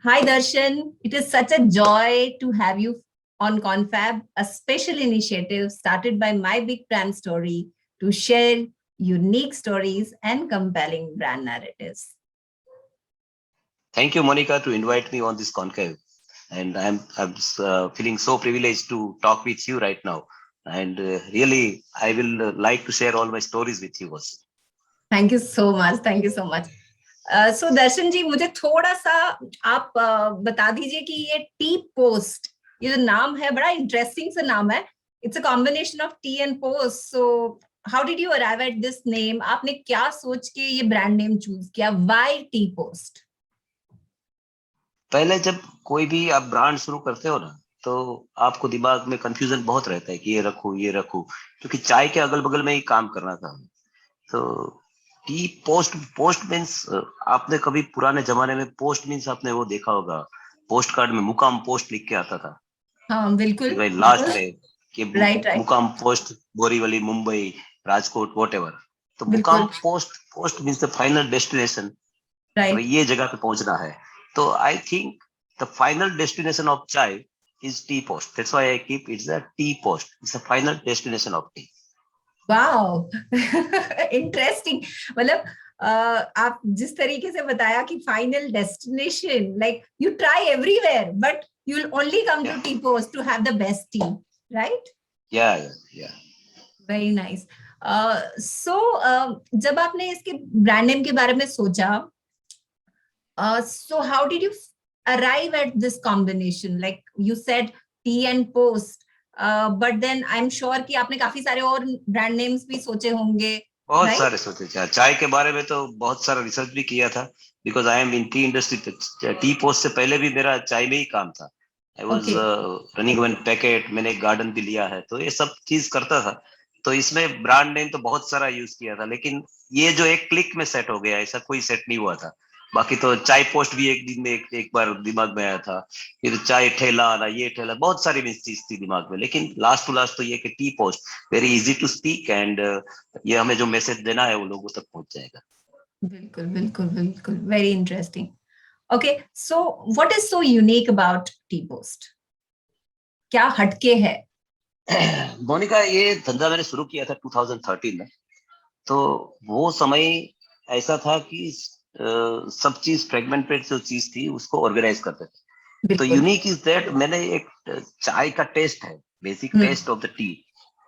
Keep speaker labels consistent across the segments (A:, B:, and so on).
A: Hi Darshan, it is such a joy to have you on Confab, a special initiative started by My Big Brand Story to share unique stories and compelling brand narratives.
B: Thank you, Monica, to invite me on this conclave. And I'm feeling so privileged to talk with you right now. And really, I will like to share all my stories with you also.
A: Thank you so much. Thank you so much. सो दर्शन जी मुझे थोड़ा सा आप बता दीजिए कि ये T post ये जो नाम है बड़ा इंटरेस्टिंग सा नाम है. It's a combination of tea and post. So how did you arrive at this name? आपने क्या सोच के ये ब्रांड नेम चूज किया? Why T post?
B: पहले जब कोई भी आप ब्रांड शुरू करते हो ना, तो आपको दिमाग में कंफ्यूजन बहुत रहता है कि ये रखूं, क्योंकि चाय के अगल बगल में ही काम करना था. तो टी पोस्ट पोस्ट मीन्स, आपने कभी पुराने जमाने में पोस्ट मीन्स आपने वो देखा होगा, पोस्ट कार्ड में मुकाम पोस्ट लिख के आता था.
A: हाँ बिल्कुल
B: कि भाई लास्ट में कि
A: राइट राइट
B: मुकाम पोस्ट बोरीवली, मुंबई, राजकोट, वॉट. तो मुकाम
A: बिल्कुल
B: post post means the final destination.
A: Right.
B: ये जगह पे पहुंचना है. तो I think the final destination of chai is tea post. That's why I keep it's the tea post. It's the final destination of tea.
A: Wow interesting. मतलब आप जिस तरीके से बताया कि final destination, like you try everywhere but you will only come to Tea Post to have the best tea, right?
B: Yeah yeah
A: very nice. सो जब आपने इसके ब्रांड नेम के बारे में सोचा, so how did you arrive at this combination? Like you said tea and post, but then I'm sure कि आपने काफी सारे और ब्रांड नेम्स भी सोचे होंगे,
B: बहुत
A: right?
B: सारे सोचे. चाय के बारे में तो बहुत सारा रिसर्च भी किया था, because I am in T industry. T post से पहले भी मेरा चाय में ही काम था. I was
A: Okay.
B: Running one packet. मैंने एक गार्डन भी लिया है, तो ये सब चीज करता था. तो इसमें ब्रांड नेम तो बहुत सारा यूज किया था, लेकिन ये जो एक क्लिक में सेट हो गया, ऐसा कोई सेट नहीं हुआ था. बाकी तो चाय पोस्ट भी एक दिन में एक बार दिमाग में आया था. फिर चाय ठेला आना, ये ठेला, बहुत सारी चीज थी दिमाग में. लेकिन लास्ट टू लास्ट तो ये कि Tea Post very easy to speak, and ये हमें जो मैसेज देना है वो लोगों तक पहुंच जाएगा.
A: बिल्कुल बिल्कुल बिल्कुल. Very interesting. Okay, so what is so unique about T post? क्या हटके है?
B: मोनिका, ये धंधा मैंने शुरू किया था 2013 में. तो वो समय ऐसा था कि सब चीज फ्रेगमेंटेड जो चीज थी उसको ऑर्गेनाइज करते थे. तो
A: बिल्कुल.
B: यूनिक इज दैट मैंने एक चाय का टेस्ट है, basic taste of the tea,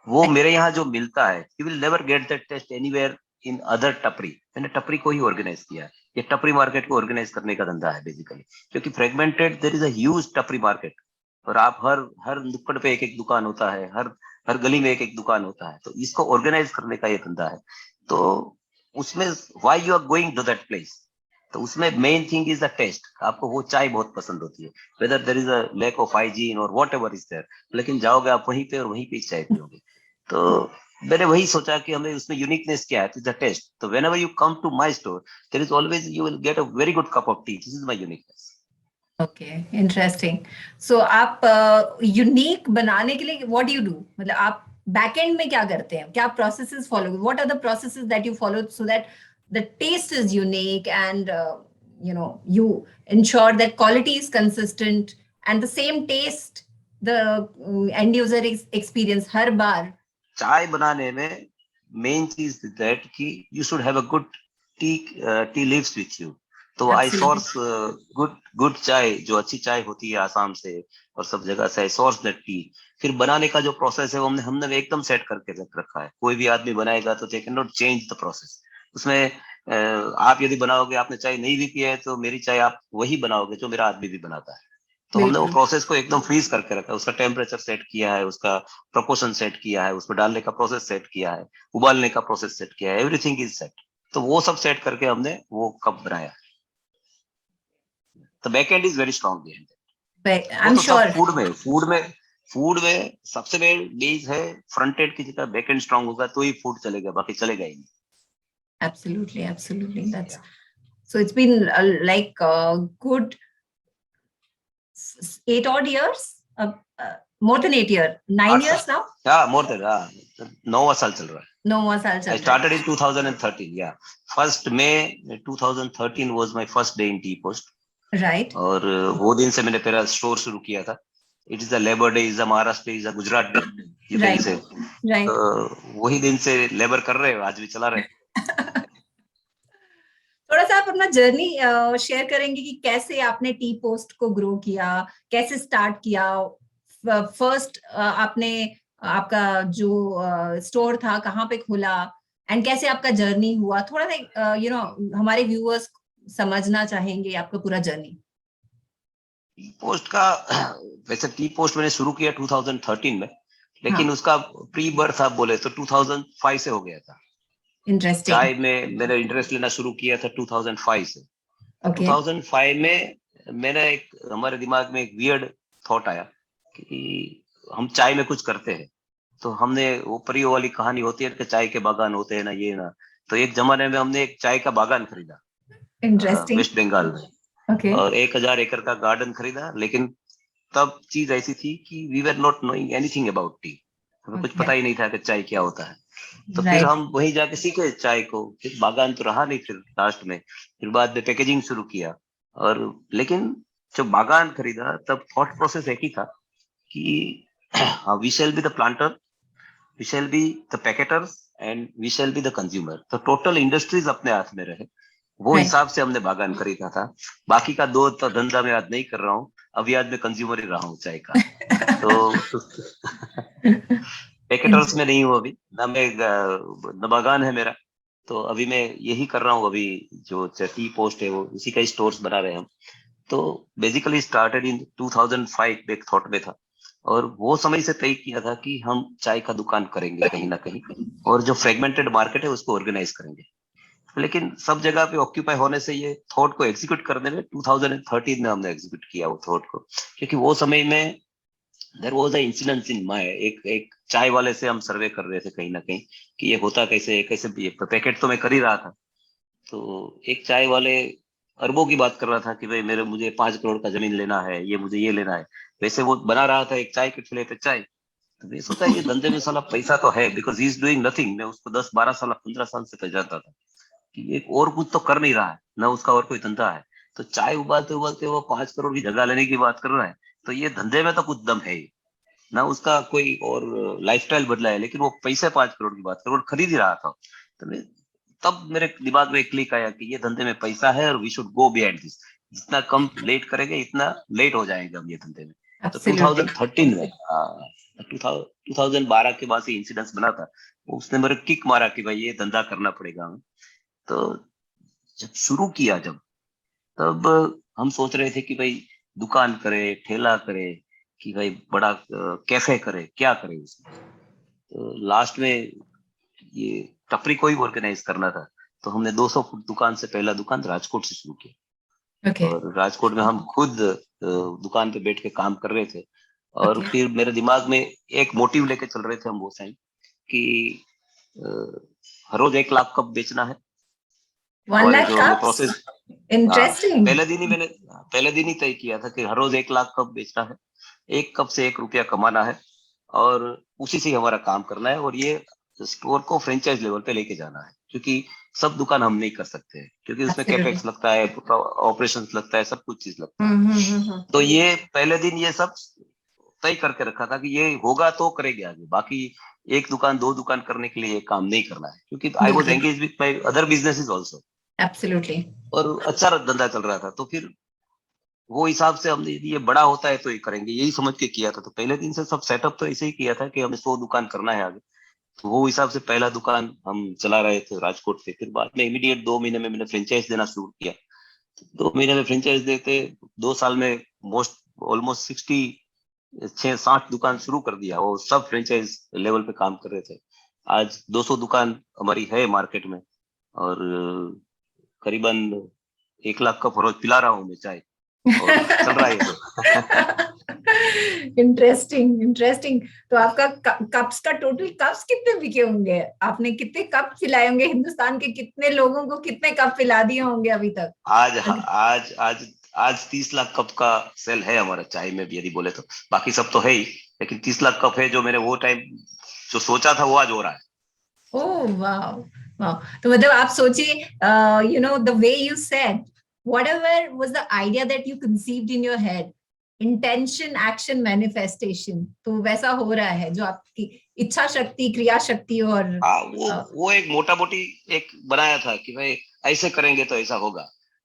B: वो मेरे यहाँ जो मिलता है, you will never get that taste anywhere in other tapri. मैंने टपरी को ही ऑर्गेनाइज किया है. ये टपरी मार्केट को ऑर्गेनाइज करने का धंधा है बेसिकली, क्योंकि fragmented there is a huge tapri market. और आप हर हर नुक्कड़ पे एक एक दुकान होता है, हर हर गली में एक एक दुकान होता है. तो इसको ऑर्गेनाइज करने का ये धंधा है. तो उसमें why you are going to that place, तो उसमें main thing is the taste. आपको वो चाय बहुत पसंद होती है, whether there is a lack of hygiene और व्हाट एवर इज देयर, लेकिन जाओगे आप वहीं पे और वहीं पे चाय पियोगे. तो मैंने वही सोचा कि हमें उसमें यूनिकनेस क्या है, द टेस्ट. तो whenever you come to my store, there is always you will get a very good cup of tea. This is my uniqueness.
A: Okay, interesting. So आप यूनिक बनाने के लिए व्हाट डू यू डू? मतलब आप backend में क्या करते हैं? क्या processes follow? What are the processes that you follow so that the taste is unique and you ensure that quality is consistent and the same taste the end user experience हर बार?
B: चाय बनाने में main चीज that कि you should have a good tea leaves with you. तो आई
A: Absolutely.
B: Source good good चाय, जो अच्छी चाय होती है आसाम से और सब जगह से, आई सोर्स दैट टी. फिर बनाने का जो प्रोसेस है वो हमने हमने एकदम सेट करके रख रखा है. कोई भी आदमी बनाएगा तो they can not change the process. उसमें आप यदि बनाओगे, आपने चाय नहीं भी पिया है, तो मेरी चाय आप वही बनाओगे जो मेरा आदमी भी बनाता है. तो हमने वो
A: बिल्कुल.
B: प्रोसेस को एकदम फ्रीज करके रखा है. उसका टेम्परेचर सेट किया है, उसका प्रोपोर्शन सेट किया है, उसमें डालने का प्रोसेस सेट किया है, उबालने का प्रोसेस सेट किया है, एवरीथिंग इज सेट. तो वो सब सेट करके हमने वो कप बनाया. तो back and is very strong behind. वो
A: I'm
B: तो सब
A: sure.
B: फूड में सबसे मेन बेस है. फ्रंट एंड की जगह बैक एंड स्ट्रॉन्ग होगा तो ही फूड चलेगा, बाकी चलेगा ही नहीं.
A: Absolutely, absolutely. That's so it's been like a good 8 odd years, more than 8 years, 9 years now.
B: हाँ, मोर देन 9 साल चल रहा है.
A: 9 साल
B: I
A: चल रहा है.
B: started in 2013. Yeah, first May 2013 was my first day in Tea Post.
A: Right
B: और वो दिन से मैंने मेरा स्टोर शुरू किया था. It is the labour day, is the Maharashtra day, is the Gujarat day, you can
A: write
B: से.
A: राइट.
B: तो वही दिन से लेबर कर रहे हो, आज भी चला रहे.
A: थोड़ा सा आप अपना जर्नी शेयर करेंगे कि कैसे आपने टी पोस्ट को ग्रो किया, कैसे स्टार्ट किया, फर्स्ट आपने आपका जो स्टोर था कहाँ पे खोला, एंड कैसे आपका जर्नी हुआ, थोड़ा सा हमारे व्यूअर्स समझना चाहेंगे आपका पूरा जर्नी.
B: टी पोस्ट का वैसे टी पोस्ट मैंने शुरू किया 2013 में, लेकिन
A: हाँ.
B: उसका प्री बर्थ आप बोले तो 2005 से हो गया था.
A: इंटरेस्टिंग.
B: चाय में मैंने इंटरेस्ट लेना शुरू किया था 2005 से.
A: ओके.
B: 2005 में मैंने हमारे दिमाग में एक वियर्ड थॉट आया कि हम चाय में कुछ करते हैं. तो हमने वो परियों वाली कहानी होती है कि चाय के बागान होते हैं ना, ये ना. तो एक जमाने में हमने एक चाय का बागान खरीदा
A: इंटरेस्टिंग.
B: वेस्ट बंगाल में,
A: ओके.
B: और 1000 एकड़ का गार्डन खरीदा. लेकिन तब चीज ऐसी थी कि we were not knowing anything about tea. हमें कुछ
A: ओके.
B: पता ही नहीं था कि चाय क्या होता है. तो फिर
A: राइट.
B: हम वहीं जाके सीखे चाय को. फिर बागान तो रहा नहीं फिर लास्ट में. फिर बाद में पैकेजिंग शुरू किया. और लेकिन जब बागान खरीदा तब थॉट प्रोसेस एक ही था कि we shall be the planter, we shall be the packeters, and we shall be the consumer. तो टोटल इंडस्ट्रीज अपने हाथ में रहे, वो
A: राइट.
B: हिसाब से हमने बागान खरीदा था. बाकी का दो तो धंधा मैं आज नहीं कर रहा हूँ. अभी आज मैं कंज्यूमर ही रहा हूँ चाय का. तो पैकेटर्स में नहीं हूँ अभी ना, मैं न बागान है मेरा. तो अभी मैं यही कर रहा हूँ. अभी जो टी पोस्ट है वो उसी का ही स्टोर्स बना रहे हैं हम. तो बेसिकली स्टार्टेड इन 2005 एक थॉट में था, और वो समय से तय किया था कि हम चाय का दुकान करेंगे कहीं ना कहीं, और जो फ्रेगमेंटेड मार्केट है उसको ऑर्गेनाइज करेंगे. लेकिन सब जगह पे ऑक्यूपाई होने से ये थॉट को एग्जीक्यूट करने में 2013 में हमने एग्जीक्यूट किया वो थॉट को. क्योंकि वो समय में there was a incidence in my, एक चाय वाले से हम सर्वे कर रहे थे कहीं ना कहीं कि ये होता कैसे है, कैसे पैकेट तो मैं कर ही रहा था. तो एक चाय वाले अरबों की बात कर रहा था कि भाई मेरे मुझे 5 करोड़ का जमीन लेना है, ये मुझे ये लेना है. वैसे वो बना रहा था एक चाय के ठेले पे चाय. तो मैं सोचा ये धंधे में साला पैसा तो है, because he is doing nothing. मैं उसको 10 12 साल 15 साल से पहचानता था कि एक और कुछ तो कर नहीं रहा है ना, उसका और कोई धंधा है. तो चाय उबालते उबालते वो 5 करोड़ की जगह लेने की बात कर रहा है. तो ये धंधे में तो कुछ दम है ही ना, उसका कोई और लाइफस्टाइल बदला है, लेकिन वो पैसे 5 करोड़ की बात कर और खरीद ही रहा था. तो मैं तब मेरे दिमाग में एक क्लिक आया कि ये धंधे में पैसा है और we should go behind this. जितना कम लेट करेंगे इतना लेट हो जाएंगे हम ये धंधे में. तो
A: एब्सोल्युटली.
B: 2013 में 2012 के बाद से इंसिडेंस बना था, उसने मेरे किक मारा कि भाई ये धंधा करना पड़ेगा हमें. तो जब शुरू किया तब हम सोच रहे थे कि भाई दुकान करे, ठेला करे, कि भाई बड़ा कैफे करे, क्या करे उसमें. तो लास्ट में ये टपरी को ही ऑर्गेनाइज करना था. तो हमने 200 फुट दुकान से पहला दुकान राजकोट से शुरू किया.
A: ओके.
B: और राजकोट में हम खुद दुकान पे बैठ के काम कर रहे थे. और
A: ओके.
B: फिर मेरे दिमाग में एक मोटिव लेके चल रहे थे हम वो टाइम कि हर रोज 1 लाख कप बेचना है.
A: 1
B: हमारे
A: लाख
B: जो हमने
A: कप्स.
B: प्रोसेस, हाँ,
A: इंटरेस्टिंग.
B: पहले दिन ही तय किया था कि हर रोज 1 लाख कप बेचना है, 1 कप से 1 रुपया कमाना है, और उसी से ही हमारा काम करना है. और ये स्टोर को फ्रेंचाइज लेवल पे लेके जाना है, क्योंकि सब दुकान हम नहीं कर सकते हैं, क्योंकि उसमें
A: एब्सोल्युटली.
B: कैपेक्स लगता है, ऑपरेशन लगता है, सब कुछ चीज लगता है. तो ये पहले दिन ये सब तय करके रखा था कि ये होगा तो करेंगे आगे. बाकी एक दुकान दो दुकान करने के लिए ये काम नहीं करना है, क्योंकि आई वॉज
A: बिल्कुल.
B: Engage with my other businesses also.
A: Absolutely.
B: और अच्छा धंधा चल रहा था. तो फिर वो हिसाब से हमने यदि ये बड़ा होता है तो ये करेंगे, यही समझ के किया था. तो पहले दिन से सब सेटअप तो ऐसे ही किया था कि हमें 100 दुकान करना है आगे. तो वो हिसाब से पहला दुकान हम चला रहे थे राजकोट से. फिर बाद में इमीडिएट 2 महीने में मैंने फ्रेंचाइज देना शुरू किया. 2 महीने में फ्रेंचाइज देते 2 साल में मोस्ट ऑलमोस्ट 60 दुकान शुरू कर दिया. वो सब फ्रेंचाइज लेवल पे काम कर रहे थे. आज 200 दुकान हमारी है मार्केट में, और करीबन 1 लाख कप रोज पिला रहा हूँ मैं चाय, और चल रहा है ये तो.
A: इंटरेस्टिंग. इंटरेस्टिंग. तो आपका कप्स का टोटल कप्स कितने बिके होंगे, आपने कितने कप पिलाए होंगे, हिंदुस्तान के कितने लोगों को कितने कप पिला दिए होंगे अभी तक?
B: आज आज आज आज 30 लाख कप का सेल है हमारा चाय में भी, यदि बोले तो. बाकी सब तो है ही, लेकिन 30 लाख कप है जो मैंने वो टाइम जो सोचा था वो आज हो रहा है.
A: Oh wow. वाओ. तो मतलब आप सोचिए, the way you said, whatever was the idea that you conceived in your head, intention, action, manifestation, तो वैसा हो रहा है जो आपकी इच्छा शक्ति, क्रिया शक्ति और
B: हाँ, वो एक मोटा मोटी एक बनाया था कि भाई ऐसे करेंगे तो ऐसा होगा,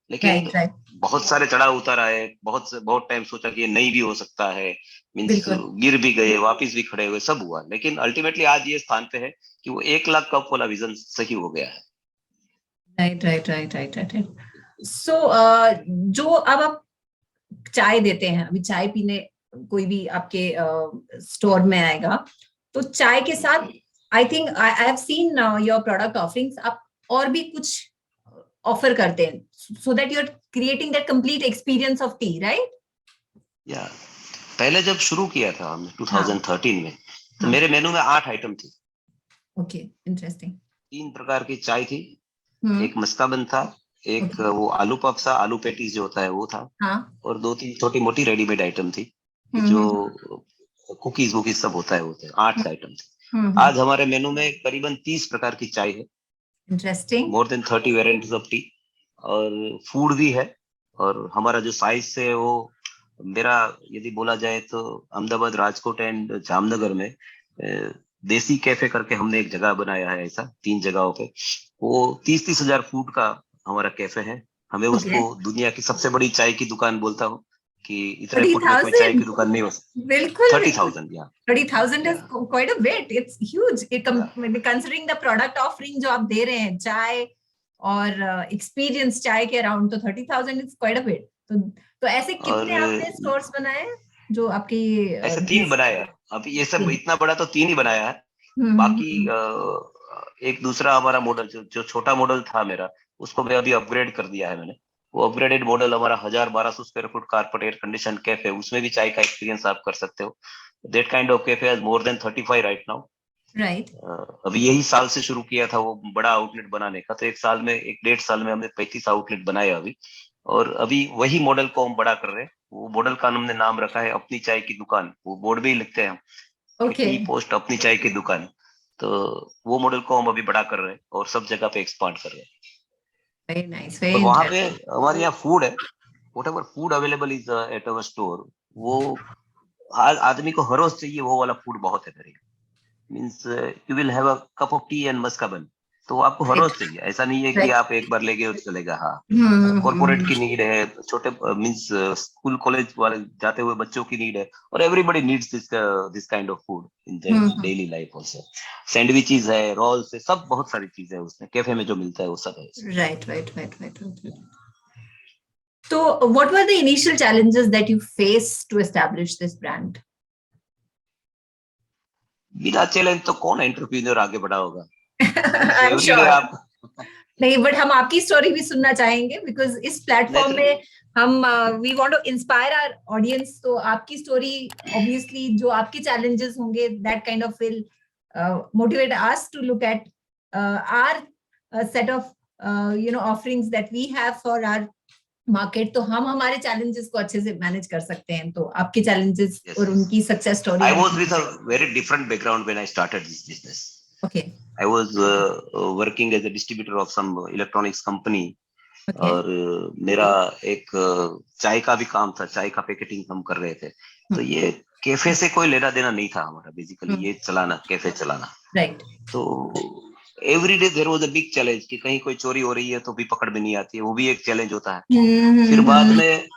B: लेकिन
A: राइट राइट
B: बहुत सारे चढ़ाव उतार आए, बहुत टाइम सोचा कि ये नहीं भी हो सकता है, मीन्स
A: बिल्कुल
B: गिर भी गए, वापिस भी खड़े हुए, सब हुआ, लेकिन अल्टीमेटली आज ये स्थान पे है कि वो 1 लाख कप वाला विजन सही हो गया है।
A: Right right right right right so जो अब आप चाय देते हैं, अभी चाय पीने कोई भी आपके स्टोर में आएगा तो चाय के साथ I think I have seen your product offerings, आप और भी कुछ ऑफर करते हैं so that you are creating that complete experience of tea, right?
B: या पहले जब शुरू किया था हमने 2013 में, तो मेरे मेनू में 8 आइटम थी।
A: Okay, interesting.
B: 3 प्रकार की चाय थी, एक मस्काबन था, एक वो आलू पफ था, आलू पैटीज जो होता है वो था, और 2-3 छोटी मोटी रेडीमेड आइटम थी, जो कुकीज वुकीज सब होता है 8 आइटम थे। आज हमारे मेनू में करीबन 30 प्रकार की चाय है,
A: interesting,
B: more than 30 varieties of T, और फूड भी है। और हमारा जो साइज है वो, मेरा यदि बोला जाए तो अहमदाबाद, राजकोट एंड जामनगर में देसी कैफे करके हमने एक जगह बनाया है, ऐसा 3 जगहों पे, वो 30-30 हजार फुट का हमारा कैफे है। हमें उसको दुनिया की सबसे बड़ी चाय की दुकान बोलता हूँ कि इतने फुट में कोई चाय की दुकान नहीं हो सकती।
A: बिल्कुल
B: 30,000, या
A: 30,000 is quite a bit, it's huge considering the product offering जो आप दे रहे हैं चाय और एक्सपीरियंस चाय के अराउंड, तो 30,000 इज क्वाइट अ बिट। तो ऐसे कितने आपने स्टोर्स बनाए जो आपकी?
B: ऐसे 3 बनाया है अभी, ये सब इतना बड़ा तो 3 ही बनाया है। बाकी एक दूसरा हमारा मॉडल जो छोटा मॉडल था मेरा, उसको मैं अभी अपग्रेड कर दिया है मैंने। वो अपग्रेडेड मॉडल हमारा 1,000-1,200 square foot carpet air condition cafe, उसमें भी चाय का एक्सपीरियंस आप कर सकते हो। That kind of cafe has more than 35 right now.
A: Right,
B: अभी यही साल से शुरू किया था वो बड़ा आउटलेट बनाने का, तो 1-1.5 साल में हमने 35 आउटलेट बनाए अभी, और अभी वही मॉडल को हम बड़ा कर रहे हैं। वो मॉडल का हमने नाम रखा है अपनी चाय की दुकान, वो बोर्ड में ही लिखते हैं हम, टी पोस्ट अपनी चाय की दुकान। तो वो मॉडल को हम अभी बड़ा कर रहे हैं और सब जगह पे एक्सपांड कर रहे हैं।
A: वेरी नाइस,
B: और वहां पे हमारे यहाँ फूड है, whatever food available is at our store, वो हर आदमी को हर रोज चाहिए, वो वाला फूड बहुत है मेरे। Means you will have a cup of tea and maska bun, तो आपको हर रोज चाहिए, ऐसा नहीं है कि आप एक बार ले गए और चलेगा। हाँ, कॉर्पोरेट की नीड है, छोटे मीन्स स्कूल कॉलेज वाले जाते हुए बच्चों की नीड है, और everybody needs this kind of food in their daily life also. Sandwiches है, रोल्स है, सब बहुत सारी चीजें है उसमें, कैफे में जो मिलता है वो सब है।
A: Right right right right. So what were the initial challenges that you faced to establish this brand?
B: बिना चैलेंज तो कौन एंटरप्रेन्योर आगे बढ़ा होगा?
A: I'm sure. नहीं, बट हम आपकी स्टोरी भी सुनना चाहेंगे, बिकॉज इस प्लेटफॉर्म में हम we want to inspire our audience. तो आपकी स्टोरी ऑब्वियसली जो आपके चैलेंजेस होंगे, that kind of will motivate us to look at our set of offerings that we have for our market. तो हम हमारे चैलेंजेस को अच्छे से मैनेज कर सकते हैं। तो आपके चैलेंजेस और उनकी success story.
B: I was with a very different background when I started this business.
A: Okay.
B: I was working as a distributor of some electronics company. Okay. और मेरा एक चाय का भी काम था, चाय का पैकेटिंग हम कर रहे थे। तो ये कैफे से कोई लेना देना नहीं था हमारा, बेसिकली ये चलाना, कैफे चलाना।
A: राइट।
B: तो every day there was a big challenge कि कहीं कोई चोरी हो रही है तो भी पकड़ में नहीं आती है, वो भी एक चैलेंज होता है। फिर बाद में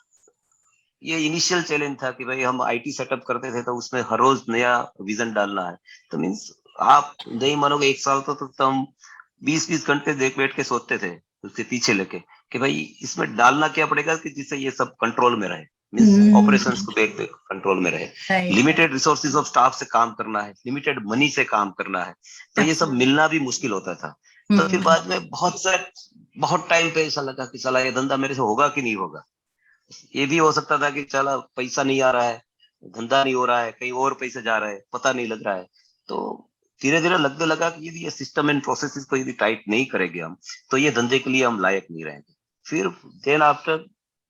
B: ये इनिशियल चैलेंज था कि भाई हम आईटी सेटअप करते थे, तो उसमें हर रोज नया विजन डालना है। तो मीन्स आप नहीं मानोगे, 1 साल तो हम 20-20 घंटे देख बैठ के सोचते थे उसके पीछे लेके कि भाई इसमें डालना क्या पड़ेगा कि जिससे ये सब कंट्रोल में रहे, मीन्स ऑपरेशंस को देख कंट्रोल में रहे। लिमिटेड रिसोर्सेज ऑफ स्टाफ से काम करना है, लिमिटेड मनी से काम करना है, तो ये सब मिलना भी मुश्किल होता था। तो फिर बाद में बहुत टाइम पे ऐसा लगा कि चला ये धंधा मेरे से होगा कि नहीं होगा। ये भी हो सकता था कि चला पैसा नहीं आ रहा है, धंधा नहीं हो रहा है, कहीं और पैसे जा रहा है, पता नहीं लग रहा है। तो धीरे धीरे लगने लगा कि यदि ये सिस्टम एंड प्रोसेसेस को यदि टाइट नहीं करेंगे हम, तो ये धंधे के लिए हम लायक नहीं रहेंगे। फिर देन आफ्टर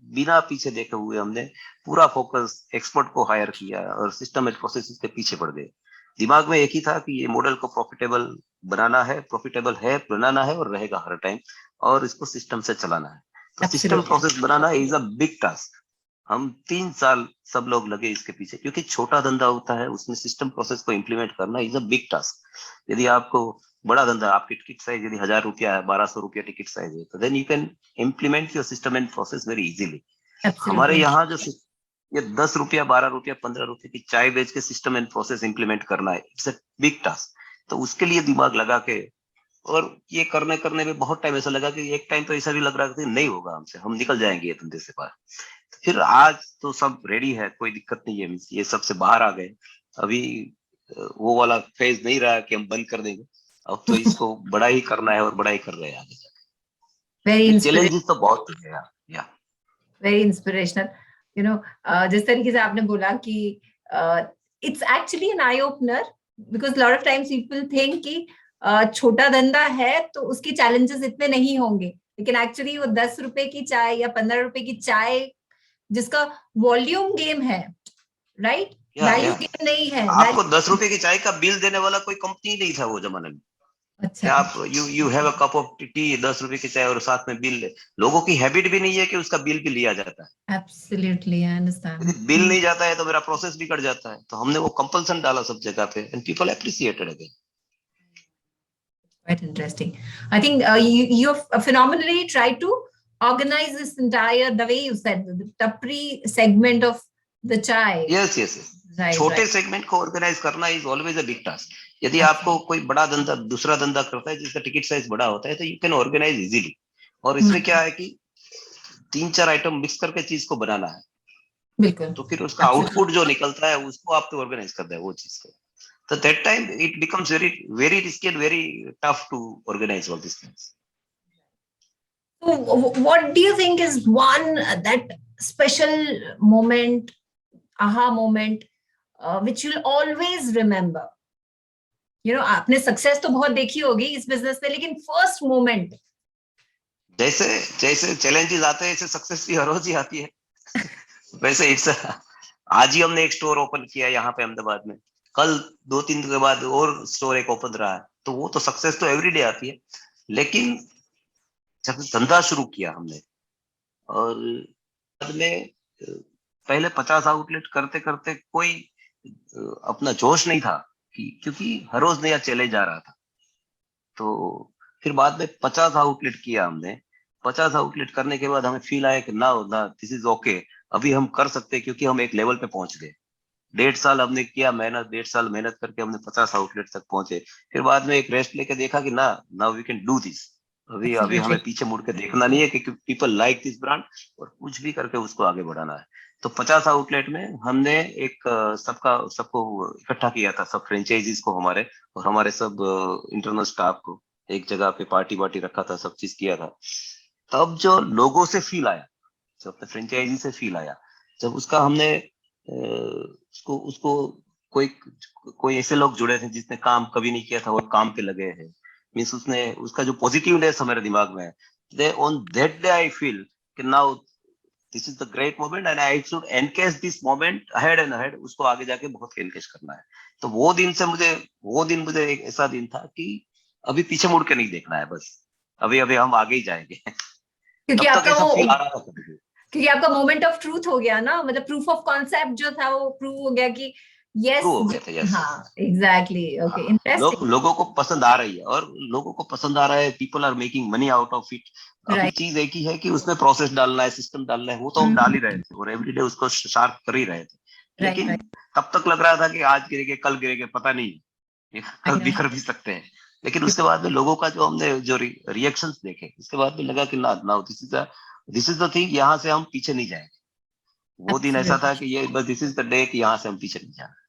B: बिना पीछे देखे हुए हमने पूरा फोकस एक्सपर्ट को हायर किया और सिस्टम एंड प्रोसेसेस के पीछे पड़ गए। दिमाग में एक ही था कि ये मॉडल को प्रॉफिटेबल बनाना है, प्रॉफिटेबल है, बनाना है और रहेगा हर टाइम, और इसको सिस्टम से चलाना है। तो system process banana is a big task. हम 3 साल सब लोग लगे इसके पीछे, क्योंकि छोटा धंधा होता है उसमें सिस्टम प्रोसेस को इम्प्लीमेंट करना इज अ बिग टास्क। यदि आपको बड़ा धंधा, आपकी टिकट साइज यदि 1000 रुपया है, 1200 रुपया टिकट साइज है, तो then you can implement your system and process very easily. हमारे यहाँ जो ये 10 रुपया, 12 रुपया, 15 रुपये की चाय बेच के सिस्टम एंड प्रोसेस इंप्लीमेंट करना है, इट्स अ बिग टास्क। तो उसके लिए दिमाग लगा के, और ये करने करने में बहुत टाइम ऐसा लगा कि एक टाइम तो ऐसा भी लग रहा था कि नहीं होगा हमसे, हम निकल जाएंगे ये धंधे से बाहर। फिर आज तो सब रेडी है, कोई दिक्कत नहीं है, ये सबसे बाहर आ गए। अभी वो वाला फेज नहीं रहा कि हम बंद कर देंगे, अब तो इसको बड़ा ही करना है और बड़ा ही कर रहे हैं आगे जाके।
A: वेरी
B: चैलेंजेस तो बहुत है यार। या
A: वेरी इंस्पिरेशनल। यू नो, जिस तरीके से आपने बोला कि it's actually an eye opener, because lot of times people think कि छोटा धंधा है तो उसके चैलेंजेस इतने नहीं होंगे, लेकिन एक्चुअली वो 10 रुपए की चाय या 15 रुपए की चाय जिसका वॉल्यूम गेम है, राइट, वैल्यू गेम नहीं है।
B: आपको 10 रुपए की चाय का बिल देने वाला कोई कंपनी नहीं था वो जमाने में।
A: अच्छा,
B: आप you have a cup of T, 10 रुपए की चाय और साथ में बिल। लोगों की हैबिट भी नहीं है कि उसका बिल भी लिया जाता है।
A: एब्सोल्युटली, आई
B: यदि
A: अंडरस्टैंड।
B: बिल नहीं जाता है तो मेरा प्रोसेस बिगड़ जाता है। तो हमने वो कंपल्सन डाला सब जगह पे, and people appreciated again.
A: Quite interesting. I think you've phenomenally tried to organize this entire, the way you said, the tapri segment of the chai.
B: Yes yes.
A: Right,
B: छोटे
A: right.
B: सेगमेंट को organise करना is always a big task. यदि
A: अच्छा।
B: आपको कोई बड़ा धंधा, दूसरा धंधा करता है जिसका टिकट साइज बड़ा होता है, तो यू कैन ऑर्गेनाइज इजीली। और इसमें क्या है कि 3-4 आइटम मिक्स करके चीज को बनाना है,
A: बिल्कुल।
B: तो फिर उसका आउटपुट जो निकलता है उसको आपको ऑर्गेनाइज करना है वो चीज को। तो that time it becomes very very risky and very tough to organise all this things.
A: So, what do you think is one that special moment, aha moment, which you'll always remember? You know, आपने success तो बहुत देखी होगी इस business में, लेकिन first moment.
B: जैसे जैसे चैलेंजेस आते हैं, ऐसे सक्सेस भी हर रोज ही आती है। वैसे इट्स, आज ही हमने एक स्टोर ओपन किया यहाँ पे अहमदाबाद में, कल 2-3 दिन के बाद और स्टोर एक ओपन रहा है, तो वो तो सक्सेस तो एवरीडे आती है। लेकिन जब धंधा शुरू किया हमने, और बाद में पहले 50 आउटलेट करते करते कोई अपना जोश नहीं था, क्योंकि हर रोज नया चैलेंज आ रहा था। तो फिर बाद में 50 आउटलेट किया हमने। 50 आउटलेट करने के बाद हमें फील आया कि ना ना, दिस इज ओके, अभी हम कर सकते हैं, क्योंकि हम एक लेवल पे पहुंच गए। 1.5 साल हमने किया मेहनत, 1.5 साल मेहनत करके हमने 50 आउटलेट तक पहुंचे। फिर बाद में एक रेस्ट लेके देखा कि ना, now we can do this. अभी अभी हमें पीछे मुड़ के देखना नहीं है, क्योंकि पीपल लाइक दिस ब्रांड, और कुछ भी करके उसको आगे बढ़ाना है। तो 50 आउटलेट में हमने एक सबको इकट्ठा किया था, सब फ्रेंचाइजीज को हमारे, और हमारे सब इंटरनल स्टाफ को एक जगह पे पार्टी वार्टी रखा था, सब चीज किया था। तब जो लोगों से फील आया, जो अपने फ्रेंचाइजी से फील आया, जब उसका हमने उसको उसको कोई कोई ऐसे लोग जुड़े थे जिसने काम कभी नहीं किया था और काम पे लगे हैं, मीन्स उसने उसका जो पॉजिटिवनेस हमारे दिमाग में है, they on that day I feel कि now this is the great moment and I should encash this moment ahead and ahead, उसको आगे जाके बहुत एनकेश करना है। तो वो दिन मुझे एक ऐसा दिन था कि अभी पीछे मुड़ के नहीं देखना है, बस अभी अभी हम आगे ही जाएंगे।
A: क्योंकि
B: तब तक
A: आपका
B: ऐसा फील
A: वो,
B: आ रहा था कभी।
A: क्योंकि आपका मोमेंट ऑफ ट्रूथ हो गया ना, मतलब प्रूफ ऑफ कॉन्सेप्ट जो था वो प्रूव हो गया कि
B: शुरू
A: यस।
B: हो गया था, यस।
A: हाँ, एग्जैक्टली, ओके, इंटरेस्टिंग।
B: लोगों को पसंद आ रही है, और लोगों को पसंद आ रहा है, people are making money out of it. अभी
A: राइट,
B: चीज एक ही है कि उसमें प्रोसेस डालना है, सिस्टम डालना है, वो तो हम डाल ही रहे थे और एवरीडे उसको शार्प कर ही रहे थे।
A: राइट,
B: लेकिन
A: राइट।
B: तब तक लग रहा था कि आज गिरेंगे कल गिरेंगे, पता नहीं, ये कल भी कर भी सकते हैं। लेकिन उसके बाद में लोगों का जो हमने जो रिएक्शंस देखे, उसके बाद में लगा कि ना ना, दिस इज द थिंग, यहाँ से हम पीछे नहीं जाएंगे। वो दिन ऐसा था कि ये बस दिस इज द डे कि यहाँ से हम पीछे नहीं जाएंगे।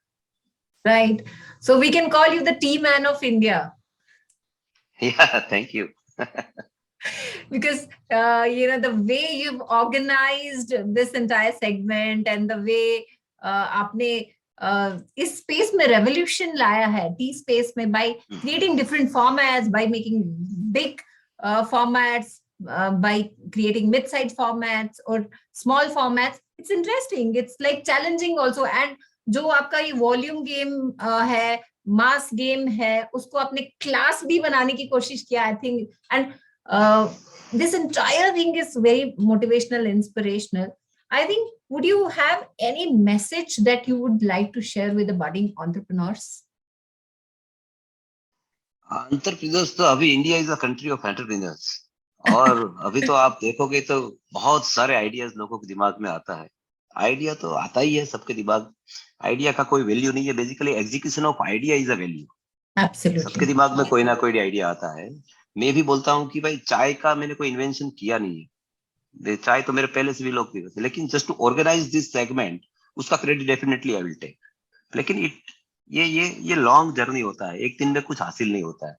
A: Right. So we can call you the tea man of India.
B: Yeah, thank you.
A: Because you know, the way you've organized this entire segment and the way आपने इस space में रेवोल्यूशन लाया है, टी स्पेस में, by creating different formats, by making big formats, by creating mid-sized formats or small formats. It's interesting. It's like challenging also. And जो आपका ये volume game है, मास गेम है, उसको आपने क्लास भी बनाने की कोशिश किया, I think. And this entire thing is very motivational, inspirational. I think, would you have any message that you would like to share with the budding entrepreneurs?
B: Entrepreneurs तो अभी India is a country of entrepreneurs, और अभी तो आप देखोगे तो बहुत सारे आइडियाज लोगों के दिमाग में आता है। आइडिया तो आता ही है सबके दिमाग, आइडिया का कोई वैल्यू नहीं है, basically execution of idea is a value. सबके
A: Absolutely.
B: दिमाग में कोई ना कोई आइडिया आता है। मैं भी बोलता हूँ कि भाई चाय का मैंने कोई इन्वेंशन किया नहीं है, चाय तो मेरे पहले से भी लोग पीते थे, लेकिन just to organise this segment उसका credit definitely I will take. लेकिन ये लॉन्ग जर्नी होता है, एक दिन में कुछ हासिल नहीं होता है।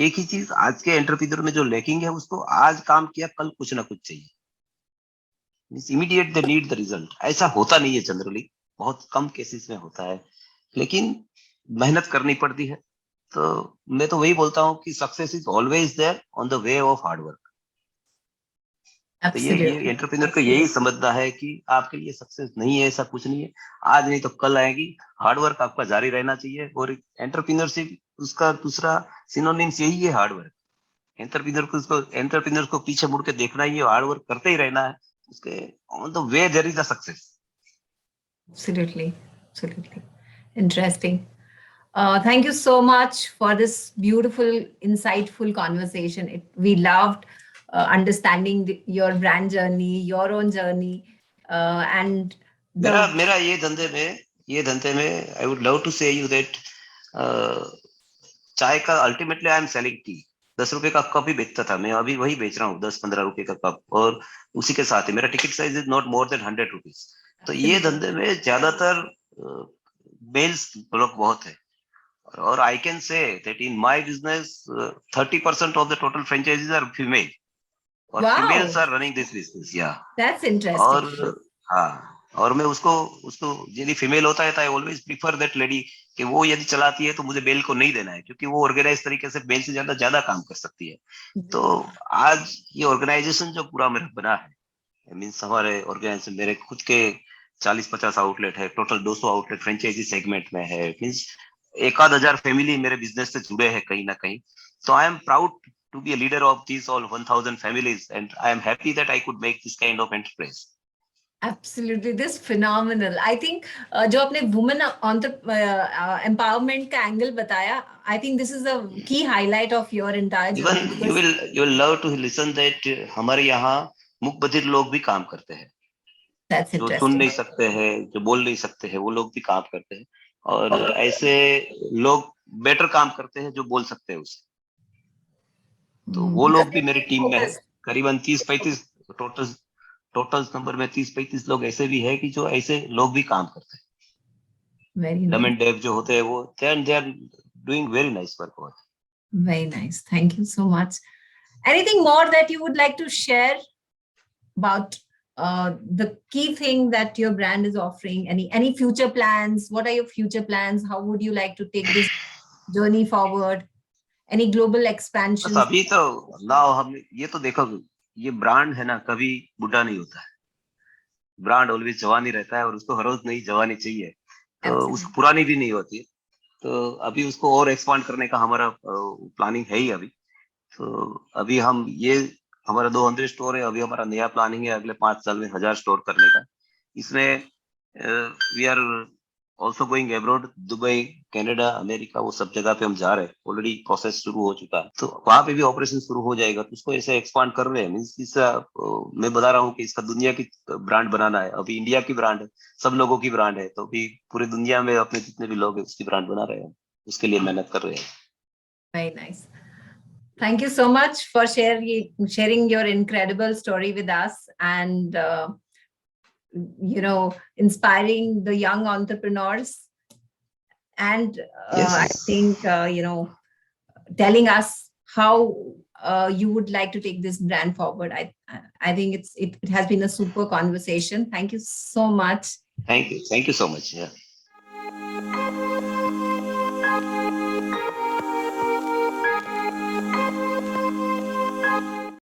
B: एक ही चीज आज के एंटरप्रेन्योर में जो लैकिंग है, उसको आज काम किया कल कुछ ना कुछ चाहिए, means immediate they need the result. ऐसा होता नहीं है जनरली, बहुत कम केसेस में होता है, लेकिन मेहनत करनी पड़ती है। तो मैं तो वही बोलता हूँ कि success is always there on the way of hard work. तो ये
A: Absolutely.
B: एंटरप्रेन्योर को यही समझना है कि आपके लिए सक्सेस नहीं है, ऐसा कुछ नहीं है, आज नहीं तो कल आएगी। हार्ड वर्क आपका जारी रहना चाहिए, और एंटरप्रेन्योरशिप उसका दूसरा सिनोनिम्स यही है, हार्ड वर्क। एंटरप्रेन्योर को पीछे मुड़ के देखना ही है, हार्ड वर्क करते ही रहना है, उसके on the way there is the success.
A: Absolutely. Absolutely. Interesting. Thank you so much for this beautiful, insightful conversation. We loved understanding your brand journey, your own journey, and
B: मेरा
A: the
B: मेरा ये धंधे में I would love to से you that चाय का ultimately I am selling T. 10 रुपए का कप ही बेचता था मैं, अभी वही बेच रहा हूँ 10-15 रुपए का कप, और उसी के साथ ही मेरा ticket size is not more than 100 rupees. तो ये धंधे में ज्यादातर मेल्स लोग बहुत है, और I can say that in my business 30% of the total franchisees are female, और females
A: wow,
B: are running this business. या
A: that's interesting.
B: और हाँ, और मैं उसको उसको यदि फीमेल होता है तो I always prefer that lady, कि वो यदि चलाती है तो मुझे मेल को नहीं देना है, क्योंकि वो ऑर्गेनाइज तरीके से मेल से ज्यादा ज्यादा काम कर सकती है। तो आज ये ऑर्गेनाइजेशन जो पूरा मेरा बना है, मीन्स हमारे ऑर्गेनाइजेशन मेरे खुद के 40-50 आउटलेट है, टोटल 200 आउटलेट फ्रेंचाइजी सेगमेंट में है, मीन्स 1,000 फैमिली मेरे बिजनेस से जुड़े हैं कहीं ना कहीं। So I am proud to be a leader of these all 1,000 families, and I am happy that I could make this kind of enterprise.
A: Absolutely, this phenomenal. I think जो आपने women empowerment का angle बताया, I think this is the key highlight of your entire
B: Even
A: journey.
B: you will love to listen that हमारे यहाँ मूक बधिर लोग भी काम करते हैं,
A: That's
B: जो सुन
A: interesting.
B: नहीं सकते हैं, जो बोल नहीं सकते हैं, वो लोग भी काम करते हैं, और ऐसे लोग बेटर काम करते हैं जो बोल सकते हैं उसे। तो वो लोग भी मेरी टीम में है, करीबन 30-35 टोटल नंबर में 30-35 लोग ऐसे भी है कि जो ऐसे लोग भी काम करते हैं।
A: Very
B: डम
A: nice.
B: एंड डेव जो होते हैं वो they are doing very nice work.
A: Very nice. Thank you so much. Anything more that you would like to share about the key thing that your brand is offering? Any future plans? What are your future plans? How would you like to take this journey forward? Any global expansion?
B: बस अभी तो ना हम ये तो देखो, ये brand है ना, कभी बुढ़ा नहीं होता है, ब्रांड ऑलवेज जवान ही रहता है, और उसको हर रोज नई जवानी चाहिए, तो उस पुरानी भी नहीं होती। तो अभी उसको और एक्सपांड करने का हमारा प्लानिंग है ही अभी। तो अभी हम ये हमारा 200 स्टोर है, अभी हमारा नया प्लानिंग है अगले 5 साल में 1000 स्टोर करने का। इसमें we are also going abroad, Dubai, Canada, America, वो सब जगह पे हम जा रहे हैं, ऑलरेडी प्रोसेस शुरू हो चुका है, तो वहां पे भी ऑपरेशन शुरू हो जाएगा। तो उसको ऐसे एक्सपांड कर रहे हैं, मींस मैं बता रहा हूँ कि इसका दुनिया की ब्रांड बनाना है। अभी इंडिया की ब्रांड है, सब लोगों की ब्रांड है, तो अभी पूरी दुनिया में अपने जितने भी लोग हैं उसकी ब्रांड बना रहे हैं, उसके लिए मेहनत कर रहे हैं।
A: Very nice. Thank you so much for sharing your incredible story with us, and inspiring the young entrepreneurs, and
B: Yes.
A: I think telling us how you would like to take this brand forward. I think it has been a super conversation. Thank you so much.
B: Thank you so much. Yeah.